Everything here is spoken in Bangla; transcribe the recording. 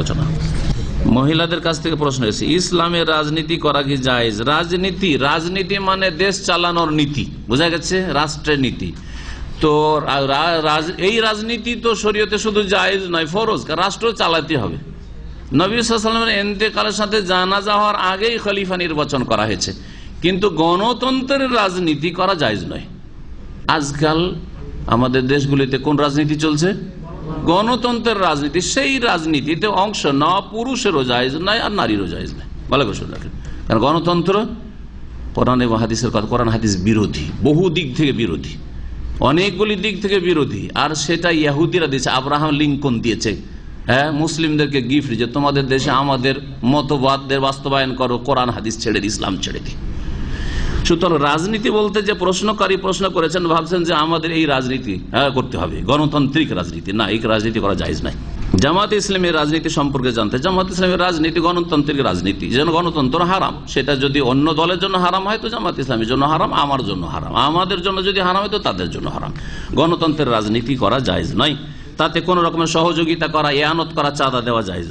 আলোচনা। মহিলাদের কাছ থেকে প্রশ্ন এসেছে, ইসলামে রাজনীতি করা কি জায়েজ? রাজনীতি মানে দেশ চালানোর নীতি, বোঝা গেছে, রাষ্ট্রের নীতি। তো এই রাজনীতি তো শরীয়তে শুধু জায়েজ নয়, ফরজ, রাষ্ট্র চালাতে হবে। নবী সাল্লাল্লাহু আলাইহি ওয়াসাল্লামের ইন্তেকালের সাথে জানাজা হওয়ার আগেই খলিফা নির্বাচন করা হয়েছে, কিন্তু গণতন্ত্রের রাজনীতি করা জায়েজ নয়। আজকাল আমাদের দেশগুলিতে কোন রাজনীতি চলছে? গণতন্ত্রের রাজনীতি। সেই রাজনীতিতে অংশ নেওয়া পুরুষেরও জায়েজ নয় আর নারীরও জায়েজ নয়। ভালো করে শুনে রাখেন, কারণ গণতন্ত্র কোরআন এবং হাদিসের কথা, কোরআন হাদিস বিরোধী, বহু দিক থেকে বিরোধী, অনেকগুলি দিক থেকে বিরোধী। আর সেটা ইহুদিরা দিয়েছে, আব্রাহাম লিঙ্কন দিয়েছে, হ্যাঁ, মুসলিমদেরকে গিফট, যে তোমাদের দেশে আমাদের মতবাদের বাস্তবায়ন করো, কোরআন হাদিস ছেড়ে দি, ইসলাম ছেড়ে দি। সুতরাং রাজনীতি বলতে যে প্রশ্নকারী প্রশ্ন করেছেন, ভাবছেন যে আমাদের এই রাজনীতি করতে হবে, গণতান্ত্রিক রাজনীতি। না, এই রাজনীতি করা জায়েজ নাই। জামাত ইসলামের রাজনীতি সম্পর্কে জানতে, জামাত ইসলামের রাজনীতি গণতান্ত্রিক রাজনীতি, যেন গণতন্ত্র হারাম, সেটা যদি অন্য দলের জন্য হারাম হয় তো জামাত ইসলামের জন্য হারাম, আমার জন্য হারাম, আমাদের জন্য যদি হারাম হয় তো তাদের জন্য হারাম। গণতন্ত্রের রাজনীতি করা জায়েজ নয়, তাতে কোন রকমের সহযোগিতা করা, এয়ানত করা, চাঁদা দেওয়া জায়েজ।